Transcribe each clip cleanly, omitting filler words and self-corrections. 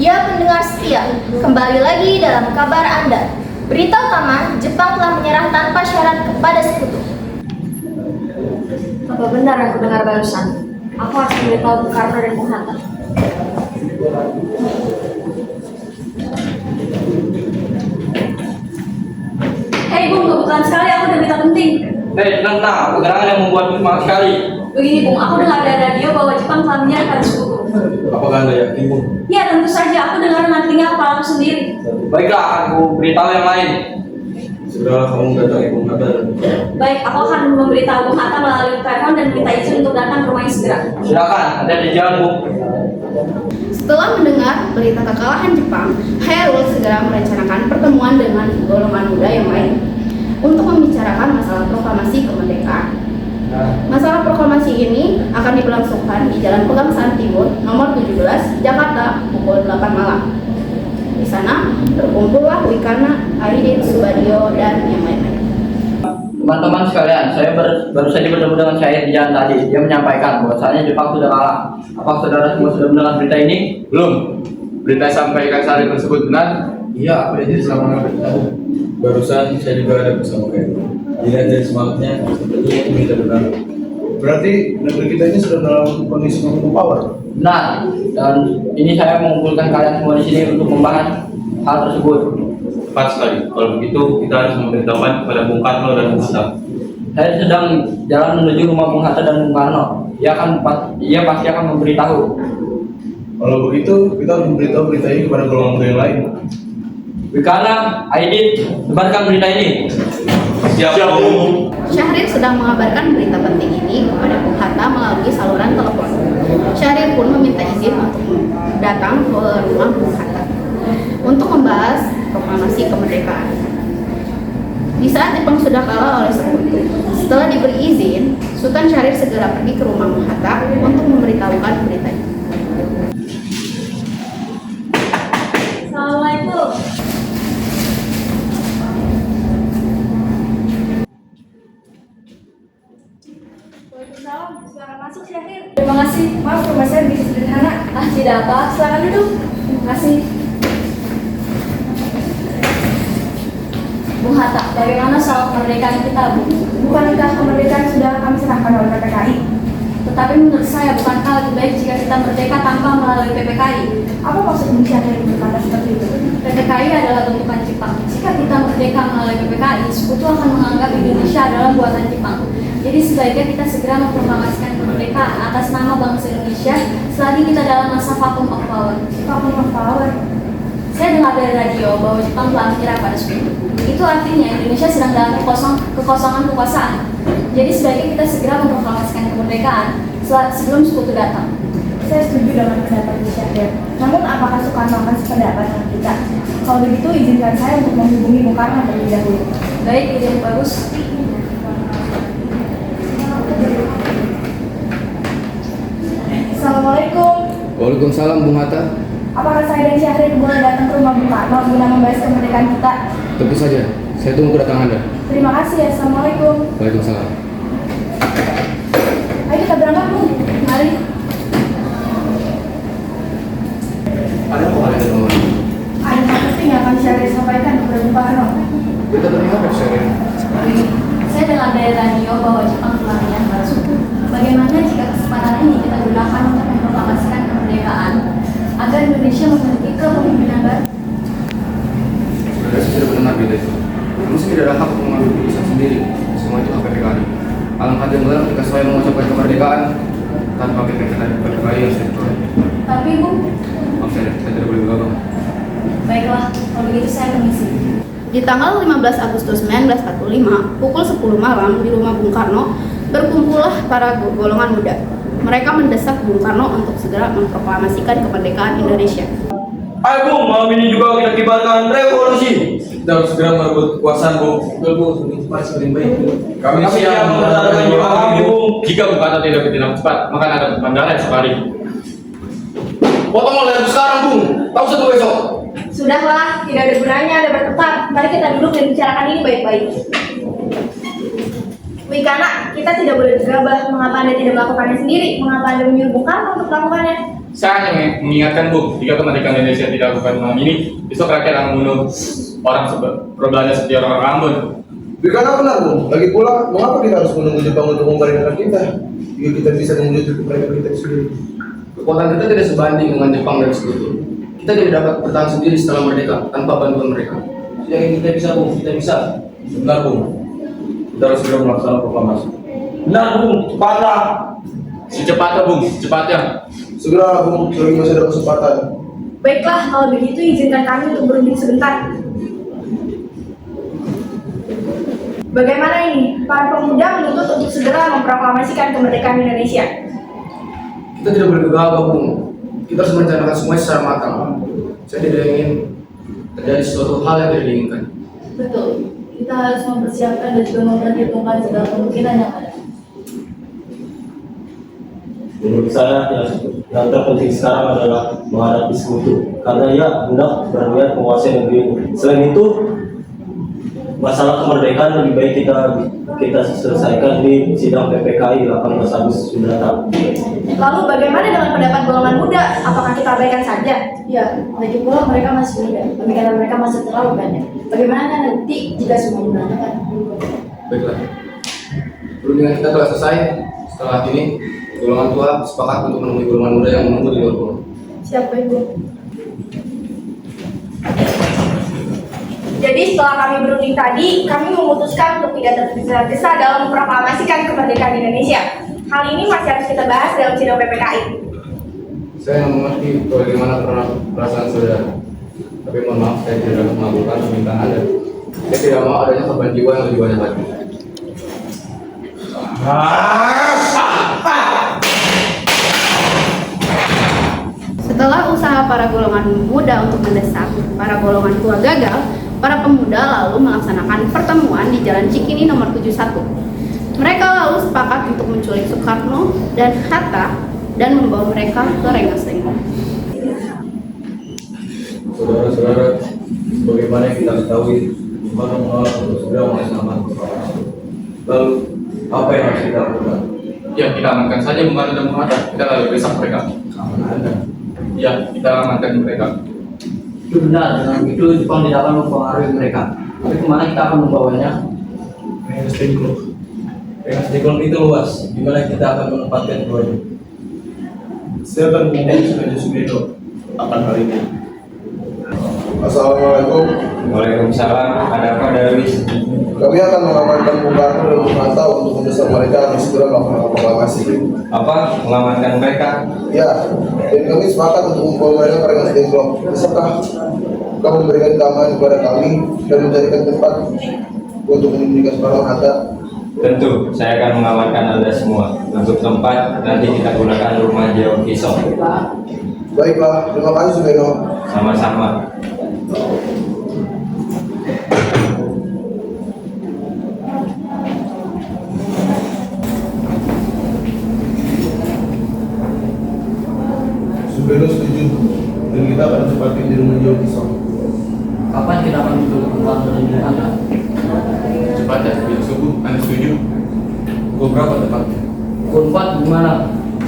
Ya pendengar setia, kembali lagi dalam kabar Anda. Berita utama, Jepang telah menyerah tanpa syarat kepada sekutu. Apa benar yang kudengar barusan? Aku harus memberitahu Bung Karno dan Bung Hatta. Hei Bung, kebetulan sekali aku ada berita penting. Tenang, apa gerangan yang membuatmu semangat sekali? Begini Bung, aku dengar dari radio bahwa Jepang telah menyerah pada sekutu. Apakah Anda yakin, Bung? Ya tentu saja, aku dengar dengan telinga kepala aku sendiri. Baiklah, aku beritahu yang lain. Segeralah kamu mendatangi Bung Hatta. Baik, aku akan memberitahu Bung Hatta melalui telepon dan minta izin untuk datang ke rumahnya segera. Silakan, ada di jalan, Bung. Setelah mendengar berita kekalahan Jepang, Hairul segera merencanakan pertemuan dengan golongan muda yang lain untuk membicarakan masalah proklamasi kemerdekaan. Masalah proklamasi ini akan diberlangsungkan di Jalan Pegangsaan Timur nomor 17, Jakarta pukul 8 malam. Di sana terkumpullah Wikana, Aidit, Subadio, dan yang lain-lain. Teman-teman sekalian, saya baru saja bertemu dengan Syahid di jalan tadi. Dia menyampaikan bahwasanya Jepang sudah kalah. Apa saudara semua sudah mendengar berita ini? Belum. Berita yang sampaikan Syahid tersebut benar? Iya, apa jadi selama tahu. Barusan saya juga ada bersama kayak dilihat dari semangatnya, sepertinya itu kita benar. Berarti negeri kita ini sudah dalam kondisi memiliki power. Benar. Dan ini saya mengumpulkan kalian semua di sini untuk membahas hal tersebut. Tepat sekali. Kalau begitu, kita harus memberitahukan kepada Bung Karno dan Bung Hatta. Saya sedang jalan menuju rumah Bung Hatta dan Bung Karno. Ia pasti akan memberitahu. Kalau begitu, kita harus memberitahu berita ini kepada golongan muda yang lain. Wikana, Aidit, sebarkan berita ini. Siap, Bung. Syahrir sedang mengabarkan berita penting ini kepada Bung Hatta melalui saluran telepon. Syahrir pun meminta izin untuk datang ke rumah Bung Hatta untuk membahas proklamasi kemerdekaan. Di saat Jepang sudah kalah oleh sekutu, setelah diberi izin, Sultan Syahrir segera pergi ke rumah Bung Hatta untuk memberitahukan berita ini. Assalamualaikum. Waalaikumsalam, silakan masuk Syahrir. Terima kasih. Maaf, rumah saya begitu sederhana. Tidak apa, silakan duduk. Terima kasih. Bung Hatta, bagaimana soal kemerdekaan kita, Bu? Bukankah kemerdekaan sudah kami serahkan oleh PPKI? Tetapi menurut saya bukankah lebih baik jika kita merdeka tanpa melalui PPKI? Apa maksud Bung Syahrir berkata seperti itu? PPKI adalah bentukan Jepang. Jika kita merdeka melalui PPKI, sekutu akan menganggap Indonesia adalah buatan Jepang. Jadi sebaiknya kita segera memproklamasikan kemerdekaan atas nama bangsa Indonesia selagi kita dalam masa vacuum of power. Vacuum of power? Saya dengar dari radio bahwa Jepang telah menyerah pada sekutu. Itu artinya Indonesia sedang dalam kekosongan kekuasaan. Jadi sebaiknya kita segera memproklamasikan kemerdekaan sebelum sekutu datang. Saya setuju dengan pendapat Bu Syahrir. Namun apakah Soekarno akan sependapat dengan kita? Kalau begitu izinkan saya untuk menghubungi Bung Karno terlebih dahulu. Baik, ide yang bagus. Assalamualaikum. Waalaikumsalam Bung Hatta. Apakah saya dan Syahrir boleh datang ke rumah Bung Karno guna membahas kemerdekaan kita? Tentu saja. Saya tunggu kedatangan Anda. Terima kasih ya. Assalamualaikum. Waalaikumsalam. Ayo kita berangkat Bung. Mari. Ada apa kalian ngomong? Ada hal penting yang akan Syahrir sampaikan kepada Bung Karno. Kita terlihat Syahrir. Saya dengar dari radio bahwa Jepang telah menyerah pada sekutu. Bagaimana jika kesempatan ini kita gunakan untuk memproklamasikan kemerdekaan agar Indonesia memiliki kepemimpinan baru? Saya sudah mendengar berita itu. Indonesia tidak ada hak untuk mengambil keputusan sendiri. Semua itu hak PPKI. Alangkah janggalnya ketika saya mengucapkan kemerdekaan tanpa PPKI yang saya peroleh. Tapi Bu, Maaf saya tidak boleh bergabung. baiklah, kalau begitu saya permisi. Di tanggal 15 Agustus 1945, pukul 10 malam di rumah Bung Karno, berkumpullah para golongan muda. Mereka mendesak Bung Karno untuk segera memproklamasikan kemerdekaan Indonesia. Ayo Bung, malam ini juga kita kibarkan revolusi. Kita harus segera merebut kekuasaan Bung. Betul Bung, semakin cepat semakin baik. Kami siap mempertahankan jiwa kami, Bung. Jika Bung Hatta tidak bertindak cepat, maka ada bandara sekali. Potong leher sekarang Bung. Tahu satu besok. Sudahlah, tidak ada gunanya ada bertetap. Mari kita duduk dan bicarakan ini baik-baik. Wikana, kita tidak boleh gegabah. Mengapa Anda tidak melakukannya sendiri? Mengapa Anda menyuruh Bung Karno untuk melakukannya? Saya hanya mengingatkan Bung, jika kemerdekaan Indonesia tidak dilakukan malam ini, besok rakyat akan membunuh orang berbelanja seperti orang Ambon. Bukan apa benar, Bung. Lagi pula, mengapa kita harus menunggu Jepang untuk memerdekakan kita? Jika kita bisa mewujudkan kemerdekaan kita sendiri. Kekuatan kita tidak sebanding dengan Jepang dan sekutu. Kita tidak dapat bertahan sendiri setelah merdeka tanpa bantuan mereka. Yakin kita bisa, Bung, kita bisa. Benar, Bung. Kita harus segera melaksanakan proklamasi. Benar, Bung, cepatlah. Secepatnya Bung, cepatnya. Segera, Bung, selagi masih ada kesempatan. Baiklah, kalau begitu izinkan kami untuk berunding sebentar. Bagaimana ini? Para pemuda menuntut untuk segera memproklamasikan kemerdekaan Indonesia. Kita tidak boleh gegabah, Bung. Kita harus merencanakan semuanya secara matang. Saya tidak ingin terjadi sesuatu hal yang tidak diinginkan. Betul. Kita harus mempersiapkan dan juga memperhitungkan segala kemungkinan yang ada. Menurut saya yang terpenting sekarang adalah menghadapi sekutu karena ia hendak berniat menguasai negeri ini. Selain itu, masalah kemerdekaan lebih baik kita selesaikan di sidang PPKI 18 Agustus mendatang. Lalu bagaimana dengan pendapat golongan muda? Apakah kita abaikan saja? Ya, lagi pula mereka masih muda, pemikiran mereka masih terlalu banyak. Bagaimana nanti jika semua berantakan? Baiklah. Perundingan kita telah selesai. Setelah ini, golongan tua sepakat untuk menemui golongan muda yang menunggu di luar pulau. Siapa Ibu? Jadi setelah kami berunding tadi, kami memutuskan untuk tidak tergesa-gesa dalam memproklamasikan kemerdekaan Indonesia. Hal ini masih harus kita bahas dalam sidang PPKI. Saya mengerti bagaimana perasaan saudara. Tapi mohon maaf, saya tidak dapat mengabulkan permintaan Anda. Saya tidak mau adanya korban jiwa yang lebih banyak lagi. Setelah usaha para golongan muda untuk mendesak para golongan tua gagal, para pemuda lalu melaksanakan pertemuan di Jalan Cikini nomor 71. Mereka lalu sepakat untuk menculik Soekarno dan Hatta dan membawa mereka ke Rengas Dengklok. Saudara-saudara, bagaimana yang kita ketahui, Jepang menolak untuk segera melaksanakan proklamasi. Lalu, apa yang harus kita lakukan? Ya, kita amankan saja Bung Karno dan Bung Hatta. Kita lalu besok mereka. Amankan. Ya, kita amankan mereka. Itu benar, dengan begitu Jepang tidak akan mempengaruhi mereka. Tapi kemana kita akan membawanya? Rengas Dengklok. Rengas Dengklok itu luas, di mana kita akan menempatkan keduanya. Saya akan menghubungi Sengaja Sugiharto akan hal ini. Assalamualaikum. Waalaikumsalam. Ada apa Darwis? Kami akan mengamankan Bung Karno dan Bung Hatta untuk mendesak mereka agar segera melakukan proklamasi. Apa? Mengamankan mereka? Ya, dan kami sepakat untuk membawa mereka ke Rengas Dengklok. Bisakah kau memberikan keamanan kepada kami dan mencarikan tempat untuk menyembunyikan Soekarno Hatta? Tentu, saya akan mengamankan Anda semua. Untuk tempat, nanti kita gunakan rumah Jeo Kisong. Baiklah, terima kasih Sugeno. Sama-sama. Sugeno setuju, dan kita akan tempatin di rumah Jeo Kisong. Kapan kita akan menculik Bung Karno dan Bung Hatta? Cepatnya, bila subuh, Anda setuju? Pukul berapa tepatnya? Pukul 4 gimana?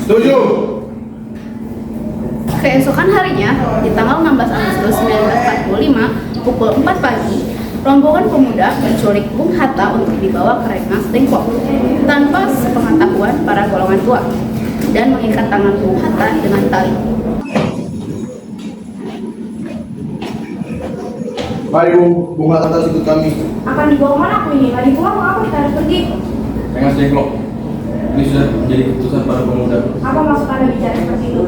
Setuju! Keesokan harinya, di tanggal 16 Agustus 1945, pukul 4 pagi, rombongan pemuda menculik Bung Hatta untuk dibawa ke Rengas Dengklok tanpa sepengetahuan para golongan tua dan mengikat tangan Bung Hatta dengan tali. Mari Bung Hatta ikut kami. Akan dibawa mana aku ini? Lagi pula mengapa kita harus pergi? Rengas Dengklok. Ini sudah menjadi keputusan para pemuda. Apa maksud Anda bicara seperti itu?